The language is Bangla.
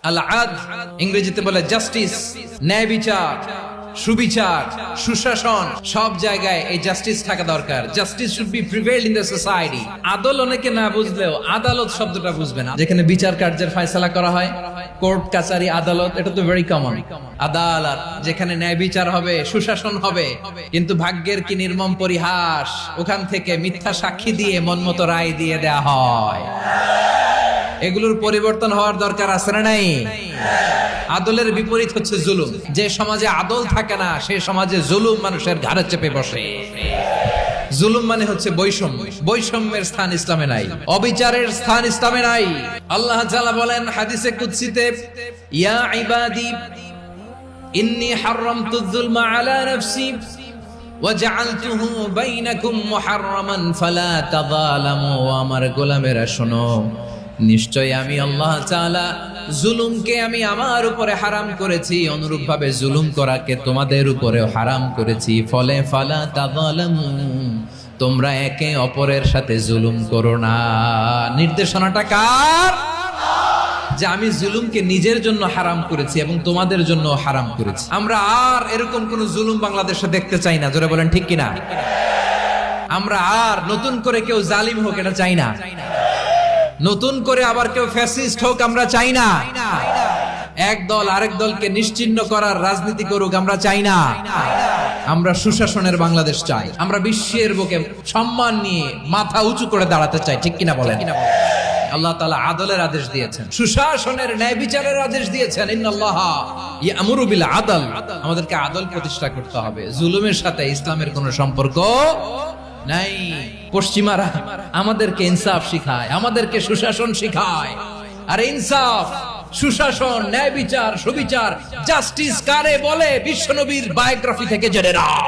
আল আদল ইংরেজিতে বলে জাস্টিস, ন্যায় বিচার, সুবিচার, সুশাসন, সব জায়গায় এই জাস্টিস থাকা দরকার। Justice should be prevailed in the society. আদল অনেকে না বুঝলেও আদালত শব্দটা বুঝবে না, যেখানে বিচার কার্যের ফয়সালা করা হয়, কোর্ট কাচারি আদালত, এটা তো ভেরি কমন। আদালত যেখানে ন্যায় বিচার হবে, সুশাসন হবে, কিন্তু ভাগ্যের কি নির্মম পরিহাস, ওখান থেকে মিথ্যা সাক্ষী দিয়ে মনমতো রায় দিয়ে দেয়া হয়। এগুলোর পরিবর্তন হওয়ার দরকার আছে না নাই? আদলের বিপরীত হচ্ছে জুলুম। যে সমাজে আদল থাকে না, সেই সমাজে জুলুম মানুষের ঘাড়ে চেপে বসে। জুলুম মানে হচ্ছে বৈষম্য। বৈষম্যের স্থান ইসলামে নাই, অবিচারের স্থান ইসলামে নাই। আল্লাহ তাআলা বলেন হাদিসে কুদসিতে, ইয়া ইবাদি ইন্নী হারামতুয যুলমা আলা নাফসি ওয়া জাআলতুহু বাইনাকুম মুহাররামান ফালা তাযালামু। আমার গোলামেরা শোনো, নিশ্চয় আমি আল্লাহ তাআলা জুলুমকে আমি আমার উপরে হারাম করেছি, অনুরূপভাবে জুলুম করাকে তোমাদের উপরেও হারাম করেছি। ফলে ফালা তাযালামু, তোমরা একে অপরের সাথে জুলুম করো না। নির্দেশনাটা কার? যে আমি জুলুমকে নিজের জন্য হারাম করেছি এবং তোমাদের জন্য হারাম করেছি। আমরা আর এরকম কোন জুলুম বাংলাদেশে দেখতে চাই না। জোরে বলেন ঠিক কিনা? আমরা আর নতুন করে কেউ জালিম হোক এটা চাই না। নতুন করে আবার কেউ ফ্যাসিস্ট হোক আমরা চাই না। এক দল আরেক দলকে নিশ্চিহ্ন করার রাজনীতি করুক আমরা চাই না। আমরা সুশাসনের বাংলাদেশ চাই। আমরা বিশ্বের বুকে সম্মান নিয়ে মাথা উঁচু করে দাঁড়াতে চাই। ঠিক কিনা বলেন? আল্লাহ তাআলা আদলের আদেশ দিয়েছেন, সুশাসনের, ন্যায় বিচারের আদেশ দিয়েছেন। ইন্নাল্লাহা ইয়ামুরু বিল আদল। আমাদেরকে আদল প্রতিষ্ঠা করতে হবে। জুলুমের সাথে ইসলামের কোনো সম্পর্ক নাই। পশ্চিমারা আমাদেরকে ইনসাফ শিখায়, আমাদেরকে সুশাসন শিখায়। আর ইনসাফ, সুশাসন, ন্যায় বিচার, সুবিচার, জাস্টিস কারে বলে বিশ্বনবীর বায়োগ্রাফি থেকে জেনে নাও।